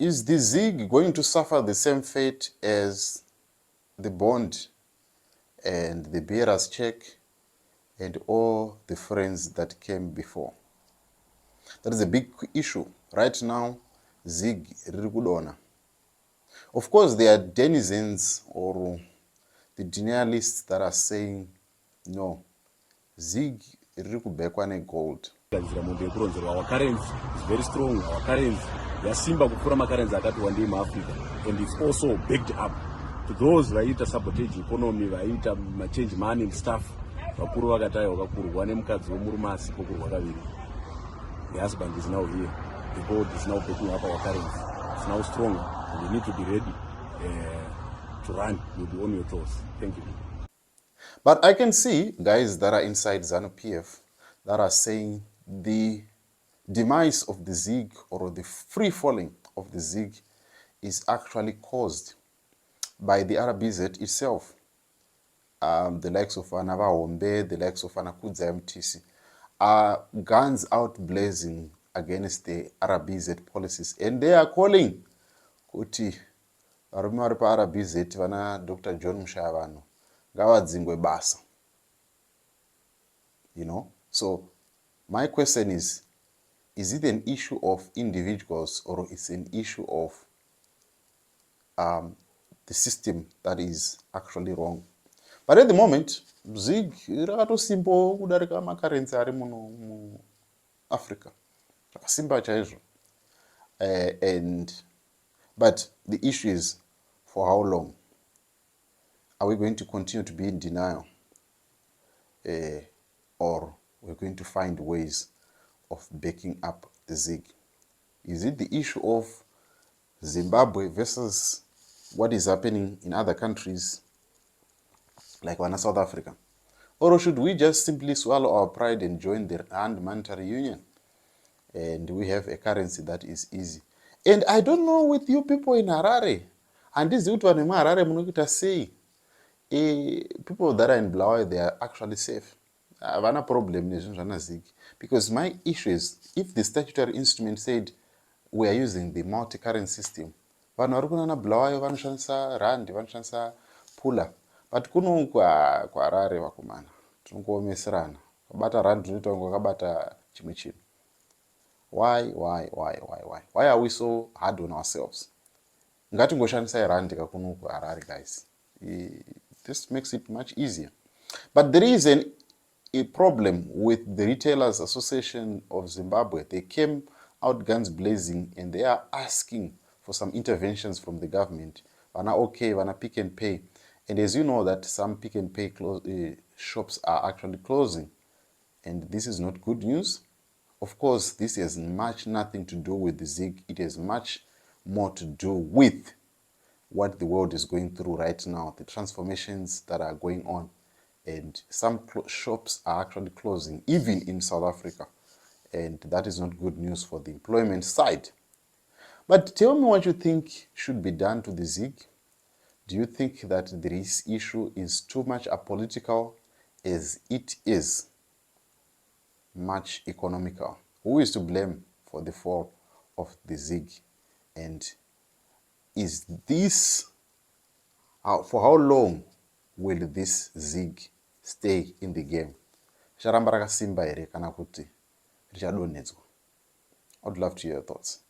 Is the ZIG going to suffer the same fate as the Bond and the bearer's check and all the friends that came before? That is a big issue. Right now, ZIG riri kudona. Of course, there are denizens or the denialists that are saying, no, ZIG riri kubekwa negold. Our currency is very strong. Our currency yasimba kupfuura makarenzi akati wandei muAfrica, and it's also backed up to those vaita sabotage economy, vaita change money and stuff. Vakuru vakataya vakakurwa nemukadzi womurume asipokurwa kaviri. The husband is now here. The gold is now backing up our currency. It's now strong. And we need to be ready to run. You'll be on your toes. Thank you. But I can see guys that are inside ZANU-PF that are saying the demise of the ZIG or the free falling of the ZIG is actually caused by the RBZ itself. The likes of Anava Hombe, the likes of Anakudza MTC, are guns out blazing against the RBZ policies. And they are calling kuti varume pa RBZ vana Dr. John Mushayavanhu ngavadzingwe basa. You know? So my question is it an issue of individuals or it's an issue of the system that is actually wrong? But at the moment, ZIG rakato kudarika makarenzi ari muno Africa. Rakasimba chaizvo. But the issue is, for how long? Are we going to continue to be in denial? Or we're going to find ways of backing up the ZIG? Is it the issue of Zimbabwe versus what is happening in other countries like South Africa? Or should we just simply swallow our pride and join the Rand Monetary Union? And we have a currency that is easy. And I don't know with you people in Harare, and this is what Harare munokita say, people that are in Blawa, they are actually safe. I have no problem with ZIG. Because my issue is, if the statutory instrument said we are using the multi-currency system, vanhu vari kunana Blawayo vanoshandisa rand, vanoshandisa pula. But kuno kwaRare vakomana, tinongoomesarana. Kabata rand tunoita kunge kabata chimwe chinhu. Why? Why are we so hard on ourselves? Ngatingoshandisa rand kakuno kwaRare, guys. This makes it much easier. But there is a problem with the Retailers Association of Zimbabwe. They came out guns blazing and they are asking for some interventions from the government. Vana okay, vana Pick and Pay. And as you know that some Pick and Pay shops are actually closing. And this is not good news. Of course, this has nothing to do with the ZIG. It has much more to do with what the world is going through right now, the transformations that are going on. And some shops are actually closing, even in South Africa. And that is not good news for the employment side. But tell me what you think should be done to the ZIG. Do you think that this issue is too much apolitical as it is much economical? Who is to blame for the fall of the ZIG? And is this, for how long will this ZIG stay in the game? Sharamba rakasimba here kana kuti richadonedzwa? I would love to hear your thoughts.